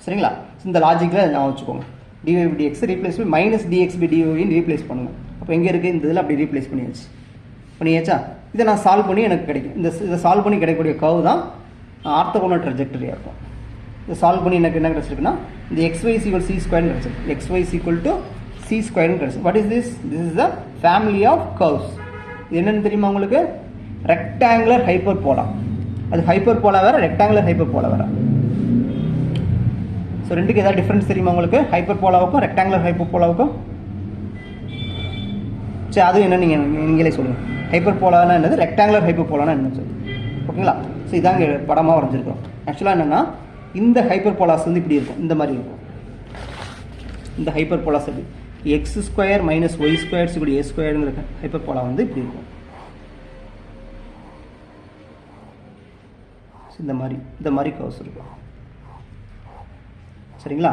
A: சரிங்களா, இந்த லாஜிக்கில் நான் வச்சுக்கோங்க. dy by dx ரீப்ளேஸ் பண்ணி -dx by dy ரீப்ளேஸ் பண்ணுங்கள். அப்போ எங்கே இருக்குது, இந்த இதில் அப்படி ரீப்ளேஸ் பண்ணியாச்சா. இதை நான் சால்வ் பண்ணி எனக்கு கிடைக்கும். இதை சால்வ் பண்ணி கிடைக்கக்கூடிய கர்வ் தான் ஆர்த்தோகோனல் ட்ரெஜெக்டரியாக இருக்கும். இதை சால்வ் பண்ணி எனக்கு என்ன கிடச்சிருக்குன்னா இந்த xy = c² கிடச்சிருக்கு. xy = c² கிடச்சிருக்கு. What is this is the family of curves. இது என்னென்னு தெரியுமா உங்களுக்கு, ரெக்டாங்குலர் ஹைப்பர் போலா. அது ஹைப்பர் போலா வேறு, ரெக்டாங்குலர் ஹைப்பர் போலா வேறு. ஸோ ரெண்டுக்கு ஏதாவது டிஃப்ரென்ஸ் தெரியுமா உங்களுக்கு? ஹைப்பர்போலாவுக்கும் ரெக்டாங்குலர் ஹைப்பர்போலாவுக்கும்? சரி, அதுவும் என்ன நீங்களே சொல்லுங்கள். ஹைப்பர்போலானா என்னது, ரெக்டாங்குலர் ஹைப்பர்போலானா என்ன சொல்லு, ஓகேங்களா? ஸோ இதாங்க படமாக வரைஞ்சிருக்கோம். ஆக்சுவலாக என்னென்னா இந்த ஹைப்பர்போலாஸ் வந்து இப்படி இருக்கும், இந்த மாதிரி இருக்கும். இந்த ஹைப்பர்போலாஸ் எப்படி x square minus y square இப்படி ஏ ஸ்கொயருங்கிற ஹைப்பர்போலா வந்து இப்படி இருக்கும். இந்த மாதிரி கர்வ்ஸ் இருக்கும். சரிங்களா?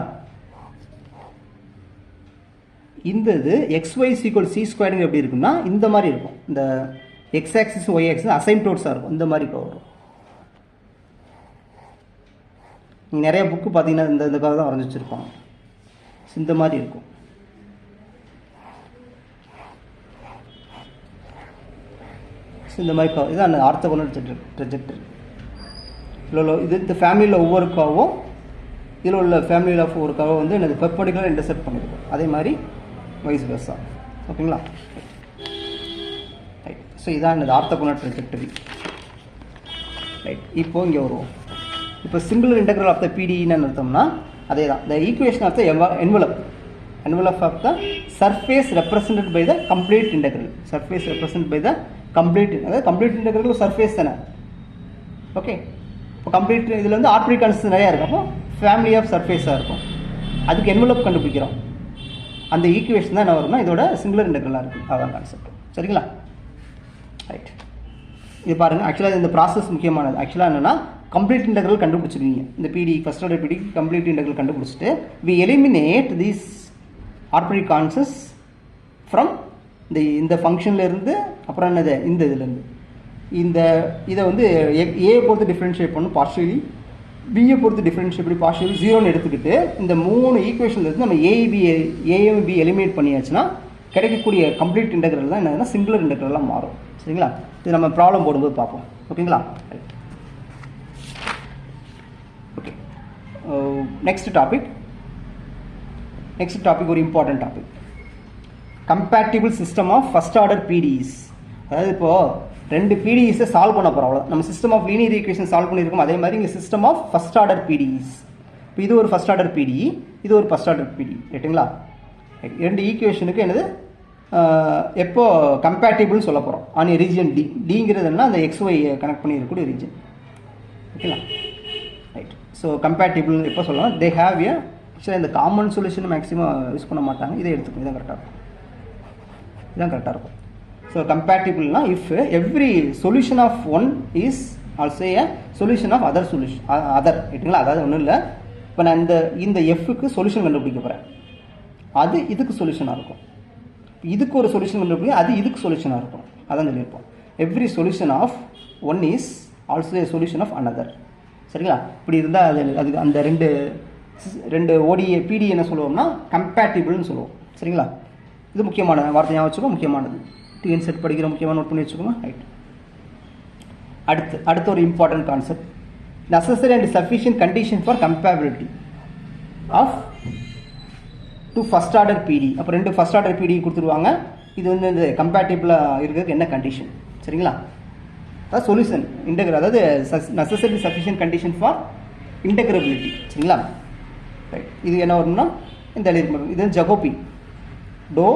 A: இந்த இது xy = c ஸ்கொயருங்க எப்படி இருக்குன்னா இந்த மாதிரி இருக்கும். இந்த x ஆக்சிஸ் y ஆக்சிஸ் அசைம்ப்டோட்ஸாக இருக்கும். இந்த மாதிரி கர்வ் வரும். நீங்கள் நிறைய புக்கு பார்த்தீங்கன்னா இந்த கர்வ் தான் வரைஞ்சி வச்சுருப்பாங்க. இந்த மாதிரி இருக்கும். இந்த மாதிரி கர்வ் இது அந்த ஆர்த்தோகனல் ட்ரெஜெக்டரி. இல்லை இது இந்த ஃபேமிலியில் ஒவ்வொரு கர்வும் இதில் உள்ள ஃபேமிலியில் ஆஃப் ஒரு கர்வை வந்து எனக்கு பெர்பெண்டிகுலர் இன்டர்செக்ட் பண்ணியிருக்கோம். அதே மாதிரி வைஸ் வெர்சா. ஓகேங்களா? ரைட். ஸோ இதான் இந்த ஆர்த்தோகனல் ட்ரெஜெக்டரி. ரைட். இப்போ இங்கே வருவோம். இப்போ சிங்குலர் இன்டெக்ரல் ஆஃப் த பிடின்னு அர்த்தம்னா அதே தான். The equation of the envelope of the surface represented by the complete integral. Surface represented by the complete, அதாவது கம்ப்ளீட் இன்டெக்ரல் சர்ஃபேஸ் தானே. ஓகே. இப்போ கம்ப்ளீட் இதில் வந்து ஆர்பிட்ரரி கான்ஸ்டன்ட் நிறையா இருக்கும். அப்போ ஃபேமிலி ஆஃப் சர்ஃபேஸாக இருக்கும். அதுக்கு என்வலப் கண்டுபிடிக்கிறோம். அந்த ஈக்குவேஷன் தான் என்ன வரும்னா இதோட சிங்குலர் இன்டெக்ரலாக இருக்குது. அதான் கான்செப்ட். சரிங்களா? ரைட். இது பாருங்கள். ஆக்சுவலாக இந்த ப்ராசஸ் முக்கியமானது. ஆக்சுவலாக என்னென்னா கம்ப்ளீட் இன்டெக்ரல் கண்டுபிடிச்சிருக்கீங்க. இந்த PDE first order PDE complete integral கண்டுபிடிச்சிட்டு we eliminate these arbitrary constants from இந்த ஃபங்க்ஷன்லேருந்து அப்புறம் என்னது இந்த இதுலேருந்து இதை வந்து ஏ பொறுத்து டிஃப்ரென்ஷியேட் பண்ணணும் பார்ஷியலி, பியை பொறுத்து டிஃப்ரென்ஷியேட் பண்ணி பார்ஷியலி 0ன்னு எடுத்துக்கிட்டு இந்த 3 ஈக்குவேஷன்லேருந்து நம்ம ஏஎம்பி எலிமினேட் பண்ணியாச்சுன்னா கிடைக்கக்கூடிய கம்ப்ளீட் இன்டெக்ரல் தான் என்னன்னா சிங்குலர் இன்டெக்ரலாக மாறும். சரிங்களா? இது நம்ம ப்ராப்ளம் போடும்போது பார்ப்போம். ஓகேங்களா? ஓகே. நெக்ஸ்ட் டாபிக் ஒரு important topic. Compatible system of first order PDEs. அதாவது இப்போது 2 பிடிஇஸை சால்வ் பண்ண போகிறோம். அவ்வளோ நம்ம system of linear equation solve பண்ணியிருக்கோம். அதே மாதிரி இங்கே system of first order PDEs. இப்போ இது ஒரு ஃபர்ஸ்ட் ஆர்டர் பிடிஇ, இது ஒரு ஃபர்ஸ்ட் ஆர்டர் பிடிஇ. ரைட்டுங்களா? 2 ஈக்குவேஷனுக்கு என்னது எப்போ கம்பேட்டிபிள்னு சொல்ல போகிறோம். ஆன் ரீஜன் டிங்கிறது என்ன, அந்த XY கனெக்ட் பண்ணி இருக்கக்கூடிய ரீஜன். ஓகேங்களா? ரைட். ஸோ கம்பேட்டிபிள் எப்போ சொல்லலாம், தே ஹேவ் ஏ ஆக்சுவலாக இந்த காமன் சொல்யூஷன் மேக்ஸிமம் யூஸ் பண்ண மாட்டாங்க. இதை எடுத்துக்கணும். இதான் கரெக்டாக இருக்கும். ஸோ கம்பேட்டிபிள்னா if every solution of one is also a solution of other ரைட்டுங்களா? அதாவது ஒன்றும் இல்லை. இப்போ நான் இந்த எஃப்க்கு சொல்யூஷன் கண்டுபிடிக்க போகிறேன். அது இதுக்கு சொல்யூஷனாக இருக்கும். இதுக்கு ஒரு சொல்யூஷன் கண்டுபிடிக்க அது இதுக்கு சொல்யூஷனாக இருக்கும். அதான் சொல்லியிருப்போம். Every solution of one is also a solution of another. சரிங்களா? இப்படி இருந்தால் அது அந்த ரெண்டு ஓடிஏ பிடி என்ன சொல்லுவோம்னா கம்பேட்டிபிள்னு சொல்லுவோம். சரிங்களா? இது முக்கியமான வார்த்தை ஞாபகம் வச்சுக்கோ. முக்கியமானது டிஎன் செட் படிக்கிற முக்கியமான நோட் பண்ணி வச்சுக்கோங்க. ரைட். அடுத்த ஒரு important concept, necessary and sufficient condition for compatibility of 2 first order PDE. அப்போ 2 ஃபர்ஸ்ட் ஆர்டர் பிடி கொடுத்துருவாங்க. இது வந்து இந்த கம்பேட்டிபிளாக இருக்கிறதுக்கு என்ன கண்டிஷன்? சரிங்களா? அதாவது சொல்யூஷன் இன்டெகிரல், அதாவது நெசசரி சஃபிஷியன்ட் கண்டிஷன் ஃபார் இன்டெகிரபிலிட்டி. சரிங்களா? ரைட். இது என்ன வரும்னா இந்த எழுதி இது ஜகோபி டோ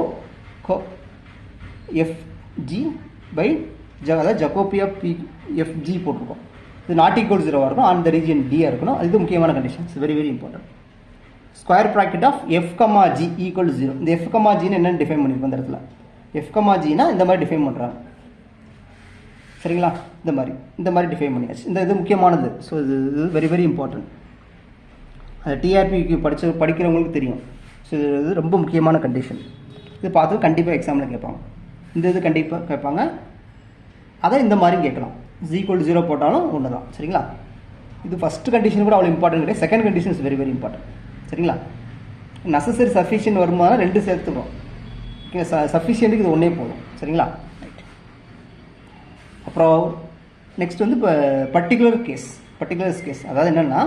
A: எஃப்ஜி பை அதாவது ஜகோபி ஆஃப் எஃப்ஜி போட்டிருக்கோம். இது நாட் ஈக்குவல் 0 இருக்கும். ஆன் த ரீஜன் டியாக இருக்கணும். இது முக்கியமான conditions. Very very important. Square bracket of f comma g equal 0. இந்த எஃப் கமா ஜின்னு என்னென்னு டிஃபைன் பண்ணியிருக்கோம் இந்த இடத்துல. எஃப் கமா ஜினா இந்த மாதிரி டிஃபைன் பண்ணுறாங்க. சரிங்களா? இந்த மாதிரி டிஃபைன் பண்ணியாச்சு. இது முக்கியமானது. ஸோ இது வெரி வெரி இம்பார்ட்டன்ட். அந்த டிஆர்பிக்கு படிக்கிறவங்களுக்கு தெரியும். ஸோ இது ரொம்ப முக்கியமான கண்டிஷன். இது பார்த்து கண்டிப்பாக எக்ஸாமில் கேட்பாங்க. இது கண்டிப்பாக கேட்பாங்க. அதை இந்த மாதிரி கேட்கலாம். =0 போட்டாலும் ஒன்று தான். சரிங்களா? இது ஃபஸ்ட்டு கண்டிஷன் கூட அவ்வளோ இம்பார்ட்டன்ட் கிடையாது. Second condition is very very important. சரிங்களா? நெசசரி சஃபிஷியன்ட் வரும்போது 2 சேர்த்துக்கிறோம். ஓகே. சஃபிஷியன்ட்டுக்கு இது ஒன்றே போதும். சரிங்களா? ரைட். அப்புறம் நெக்ஸ்ட் வந்து இப்போ பர்டிகுலர் கேஸ் அதாவது என்னென்னா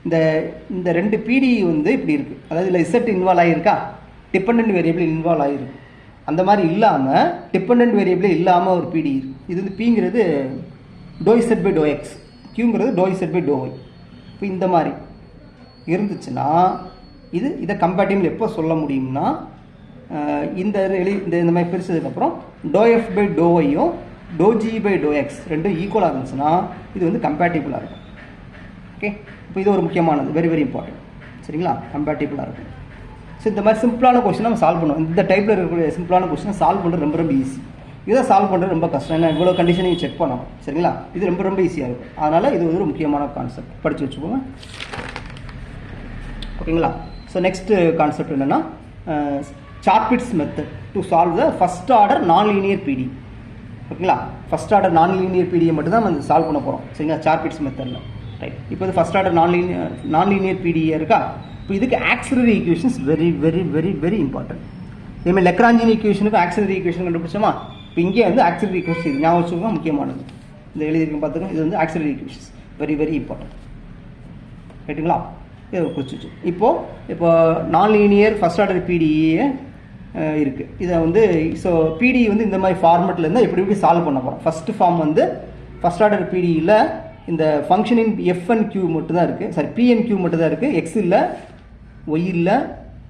A: இந்த 2 பிடி வந்து இப்படி இருக்குது. அதாவது இதில் இசட் இன்வால்வ் ஆகியிருக்கா, டிபெண்டன்ட் வேரியபிள் இன்வால்வ் ஆகிருக்கு. அந்த மாதிரி இல்லாமல் டிபெண்டன்ட் வேரியபிளே இல்லாமல் ஒரு பிடி இருக்குது. இது வந்து பிங்கிறது del z by del x, கியூங்கிறது del z by del y. இப்போ இந்த மாதிரி இருந்துச்சுன்னா இதை கம்பேட்டிபிள் எப்போ சொல்ல முடியும்னா இந்த மாதிரி பிரிச்சதுக்கப்புறம் ∂f by ∂yயும் ∂g by ∂x ரெண்டும் ஈக்குவலாக இருந்துச்சுன்னா இது வந்து கம்பேட்டிபிளாக இருக்கும். ஓகே, இப்போ இது ஒரு முக்கியமானது, வெரி வெரி இம்பார்ட்டன்ட். சரிங்களா, கம்பேட்டிபிளாக இருக்கும். ஸோ இந்த மாதிரி சிம்பிளான கொஸ்டின் நம்ம சால்வ் பண்ணுவோம். இந்த டைப்பில் இருக்கக்கூடிய சிம்பிளான கொஸ்டினை சால்வ் பண்ணுறது ரொம்ப ரொம்ப ஈஸி. இதை சால்வ் பண்ணுறது ரொம்ப கஷ்டம். ஏன்னா இவ்வளோ கண்டிஷனையும் செக் பண்ணணும். சரிங்களா, இது ரொம்ப ரொம்ப ஈஸியாக இருக்கும். அதனால் இது ஒரு முக்கியமான கான்செப்ட், படித்து வச்சுக்கோங்க. ஓகேங்களா. ஸோ நெக்ஸ்ட்டு கான்செப்ட் என்னென்னா Charpit's method to solve the first order நான் லீனியர் பிடி. ஓகேங்களா, ஃபஸ்ட் ஆர்டர் நான் லீனியர் பிடியை மட்டும் தான் நம்ம சால்வ் பண்ண போகிறோம். சரிங்களா, சார்பிட்ஸ் மெத்தடில். ரைட், இப்போ இது ஃபஸ்ட் ஆர்டர் நான் லீனியர் பிடியே இருக்கா. இப்போ இதுக்கு auxiliary equations very very very very important. இதேமாதிரி லெக்ராஞ்சியன் ஈக்குவேஷனுக்கு ஆக்சிலரி ஈக்குவேஷன் கண்டுபிடிச்சோமா. இப்போ இங்கே வந்து ஆக்சிலரி ஈக்குவேஷன் இது ஞாபகம் வச்சுக்கோங்க, முக்கியமானது. இந்த எழுதியிருக்கேன் பார்த்துக்கோங்க, இது வந்து auxiliary equations very very important. ரைட்டுங்களா, இது குறிச்சு. இப்போ நான் லீனியர் ஃபஸ்ட் ஆர்டர் பிடிஏ இருக்குது. இதை வந்து ஸோ பிடி வந்து இந்த மாதிரி ஃபார்மெட்டில் இருந்தால் எப்படி சால்வ் பண்ண போகிறோம். ஃபஸ்ட்டு ஃபார்ம் வந்து ஃபஸ்ட் ஆர்டர் பிடியில் இந்த ஃபங்க்ஷனின் எஃப் அண்ட் கியூ மட்டும் தான் இருக்குது. சாரி, பி அண்ட் கியூ மட்டும் தான் இருக்குது. எக்ஸ் இல்லை, ஒய் இல்லை,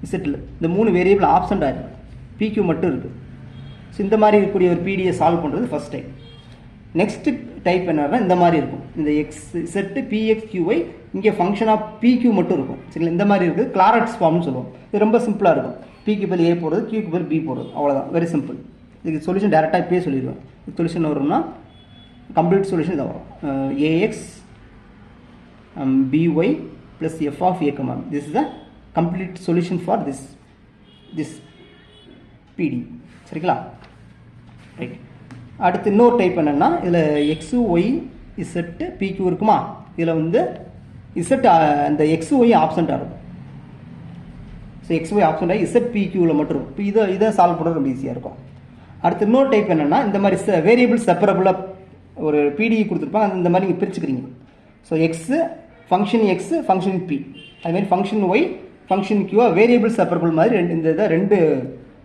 A: இசட் இல்லை. இந்த 3 வேரியபிள் ஆப்சண்ட் ஆகிருக்கு. பிக்யூ மட்டும் இருக்குது. ஸோ இந்த மாதிரி இருக்கக்கூடிய ஒரு பிடியை சால்வ் பண்ணுறது ஃபஸ்ட் டைப். நெக்ஸ்ட் டைப் என்னன்னா இந்த மாதிரி இருக்கும். இந்த எக்ஸ் செட்டு பிஎக்ஸ் கியூவை இங்கே ஃபங்க்ஷன் ஆஃப் பிக்யூ மட்டும் இருக்கும். சரிங்களா, இந்த மாதிரி இருக்குது. கிளாரட்ஸ் ஃபார்ம்னு சொல்லுவோம். இது ரொம்ப சிம்பிளாக இருக்கும். பிக்கு பதில் ஏ போடுறது, கியூக்கு பதில் பி போடுறது, அவ்வளோதான். Very simple. இதுக்கு சொல்யூஷன் டேரெக்டாக இப்போயே சொல்லிடுவேன். சொல்யூஷன் வரும்னா கம்ப்ளீட் சொல்யூஷன் இதை வரும். A x b y plus f of a comma. This is the complete solution for this PDE. சரிங்களா, ரைட். அடுத்து இன்னொரு டைப் என்னென்னா இதில் எக்ஸு ஒய் இசட்டு பிக்யூ இருக்குமா. இதில் வந்து இசட் அந்த எக்ஸு ஒய் ஆப்சண்ட்டாக இருக்கும். ஸோ எக்ஸ் ஒய் ஆப்ஷன் ஆகி இசட் பிக்யூவில் மட்டும் இருக்கும். இப்போ இதை சால்வ் பண்ணுறது ரொம்ப ஈஸியாக இருக்கும். அடுத்து இன்னொரு டைப் என்னென்னா இந்த மாதிரி வேரியபிள் செப்பரபிளாக ஒரு பிடிஇ கொடுத்துருப்பாங்க. இந்த மாதிரி நீங்கள் பிரிச்சுக்கிறீங்க. So x function x function p, அதுமாதிரி ஃபங்க்ஷன் ஒய் ஃபங்க்ஷன் கியூவாக வேரியபிள் செப்பரபிள் மாதிரி ரெண்டு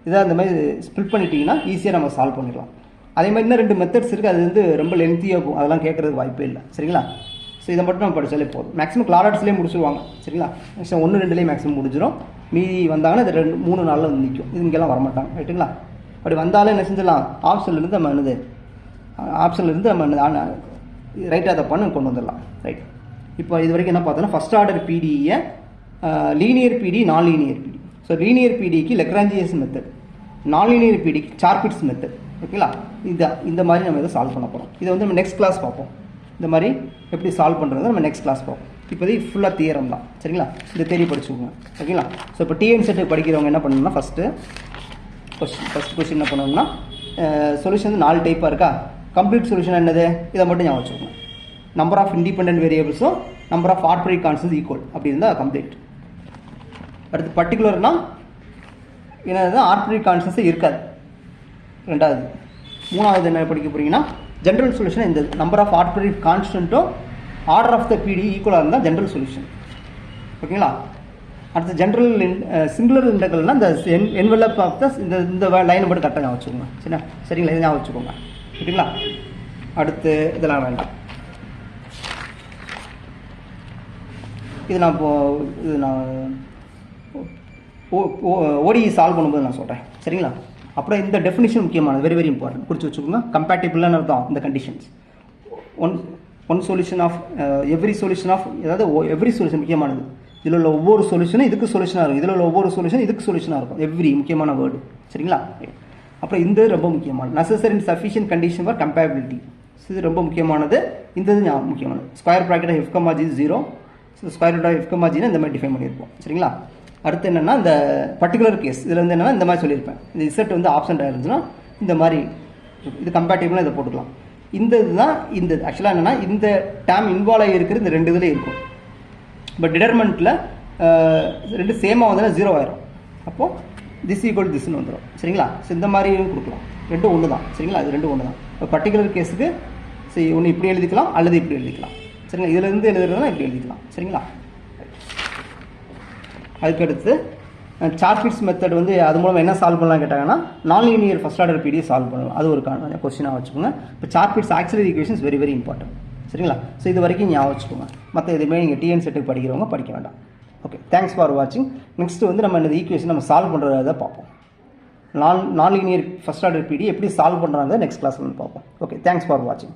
A: இதாக இந்த மாதிரி ஸ்பிளிட் பண்ணிட்டீங்கன்னா ஈஸியாக நம்ம சால்வ் பண்ணிடலாம். அதே மாதிரி இன்னும் 2 மெத்தட்ஸ் இருக்குது. அது வந்து ரொம்ப லென்த்தியாக இருக்கும். அதெல்லாம் கேட்குறதுக்கு வாய்ப்பே இல்லை. சரிங்களா, ஸோ இதை மட்டும் நம்ம படித்தாலே போதும். மேக்ஸிமம் கிளாரட்ஸ்லேயே முடிச்சுடுவாங்க. சரிங்களா, மேக்ஸிமம் 1-2லேயே மேக்ஸிமம் முடிஞ்சிடும். மீதி வந்தாங்கன்னா இது 2-3 நாளில் வந்து நிற்கும். இது இங்கெல்லாம் வரமாட்டாங்க. ரைட்டுங்களா, அப்படி வந்தாலும் என்ன செஞ்சிடலாம், ஆப்ஷன்லேருந்து நம்ம ரைட்டாக அதை பண்ண கொண்டு வந்துடலாம். ரைட், இப்போ இது வரைக்கும் என்ன பார்த்தோன்னா ஃபஸ்ட் ஆர்டர் பிடியை லீனியர் பிடி, நான் லீனியர் பிடி. ஸோ லீனியர் பிடிக்கு லெக்ராஞ்சியஸ் மெத்தட், நான் லீனியர் பிடிக்கு சார்பிட்ஸ் மெத்தட். ஓகேங்களா, இந்த மாதிரி நம்ம இதை சால்வ் பண்ண போகிறோம். இதை வந்து நம்ம நெக்ஸ்ட் கிளாஸ் பார்ப்போம். இந்த மாதிரி எப்படி சால்வ் பண்ணுறது நம்ம நெக்ஸ்ட் கிளாஸ் பார்ப்போம். இப்போதைக்கு ஃபுல்லாக தியரம் தான். சரிங்களா, இந்த தேரி படிச்சுக்கோங்க. ஓகேங்களா, ஸோ இப்போ டிஎன் செட்டு படிக்கிறவங்க என்ன பண்ணணும்னா ஃபஸ்ட் கொஸ்டின் என்ன பண்ணணும்னா சொல்யூஷன் வந்து 4 டைப்பாக இருக்கா. கம்ப்ளீட் சொல்யூஷன் என்னது, இதை மட்டும் ஞாபகம் வச்சுக்கோங்க. நம்பர் ஆஃப் இண்டிபெண்டன்ட் வேரியபிள்ஸும் number of arbitrary constants equal அப்படி இருந்தால் கம்ப்ளீட். அடுத்து பர்டிகுலர்னா என்னது, ஆர்பிட்ரரி கான்ஸ்டன்ட்ஸே இருக்காது. ரெண்டாவது. மூணாவது என்ன படிக்க போகிறீங்கன்னா ஜென்ரல் சொல்யூஷன். இந்த நம்பர் ஆஃப் ஆர்பிட்ரரி கான்ஸ்டன்ட்டும் ஆர்டர் ஆஃப் த பிடி ஈக்குவலாக இருந்தால் ஜென்ரல் சொல்யூஷன். ஓகேங்களா, அடுத்து ஜென்ரல் சிங்குலர் இன்டெக்ரல்னா இந்த என்வெலப் ஆஃப் த இந்த லைனை மட்டும் கரெக்டாக ஞாபகம் வச்சுக்கோங்க. சரிங்களா, இது ஞாபகம் வச்சுக்கோங்க. ஓகேங்களா, அடுத்து இதெல்லாம் வேண்டாம். இது நான் ஓடிஇ சால்வ் பண்ணும்போது நான் சொல்கிறேன். சரிங்களா, அப்புறம் இந்த டெஃபினிஷன் முக்கியமானது, வெரி வெரி இம்பார்ட்டன்ட், குறித்து வச்சுக்கோங்க. கம்பேட்டிபிள்னு அர்த்தம் இந்த conditions. One solution of every solution of, அதாவது எவ்ரி சொல்யூஷன் முக்கியமானது. இதில் உள்ள ஒவ்வொரு சொல்யூஷனும் இதுக்கு சொல்யூஷனாக இருக்கும். இதில் உள்ள ஒவ்வொரு சொல்யூஷனும் இதுக்கு சொல்யூஷனாக இருக்கும். எவ்ரி முக்கியமான வேர்டு. சரிங்களா, அப்புறம் இந்த ரொம்ப முக்கியமானது necessary and sufficient condition for compatibility. இது ரொம்ப முக்கியமானது. இந்த இது முக்கியமானது. Square bracket of f, g 0. So square root of f, ஜினா இந்த மாதிரி டிஃபைன் பண்ணியிருப்போம். சரிங்களா, அடுத்து என்னென்னா இந்த பர்டிகுலர் கேஸ் இதில் வந்து என்னென்னா இந்த மாதிரி சொல்லியிருப்பேன். இந்த இசட் வந்து ஆப்சண்ட் ஆகிருந்துச்சுன்னா இந்த மாதிரி இது கம்பேட்டிபிளாக இதை போட்டுக்கலாம். இந்த இதுதான் இந்த ஆக்சுவலாக என்னென்னா இந்த டேம் இன்வால்வ் ஆகி இருக்கிற இந்த 2 இதுலேயும் இருக்கும். பட் டிடர்மெண்ட்டில் 2 சேமாக வந்தால் 0 ஆயிரும். அப்போது திஸ் ஈக்குவல் திஸ்ன்னு வந்துடும். சரிங்களா, ஸோ இந்த மாதிரியும் கொடுக்கலாம். 2 ஒன்று தான். சரிங்களா, இது 2 ஒன்று தான். இப்போ பர்டிகுலர் கேஸுக்கு சரி ஒன்று இப்படி எழுதிக்கலாம் அல்லது இப்படி எழுதிக்கலாம். சரிங்களா, இதிலேருந்து எழுதுறதுனா இப்படி எழுதிக்கலாம். சரிங்களா, அதுக்கடுத்து சார்பிட்ஸ் மெத்தட் வந்து அது மூலம் என்ன சால்வ் பண்ணலாம் கேட்டாங்கன்னா நான் லீனியர் ஃபஸ்ட் ஆர்டர் பிடியை சால்வ் பண்ணலாம். அது ஒரு கொஸ்டினாக வச்சுக்கோங்க. இப்போ Charpit's auxiliary equations very very important. சரிங்களா, ஸோ இது வரைக்கும் ஞாபகம் வச்சுக்கோங்க. மற்ற எதுவுமே நீங்கள் டிஎன் செட்டுக்கு படிக்கிறவங்க படிக்க வேண்டாம். ஓகே, தேங்க்ஸ் ஃபார் வாட்சிங். நெக்ஸ்ட்டு வந்து நம்ம இந்த ஈக்குவேஷன் நம்ம சால்வ் பண்ணுறத பார்ப்போம். நான் லீனியர் ஃபஸ்ட் ஆர்டர் பிடி எப்படி சால்வ் பண்ணுறாங்க நெக்ஸ்ட் கிளாஸில் வந்து பார்ப்போம். ஓகே, தேங்க்ஸ் ஃபார் வாட்சிங்.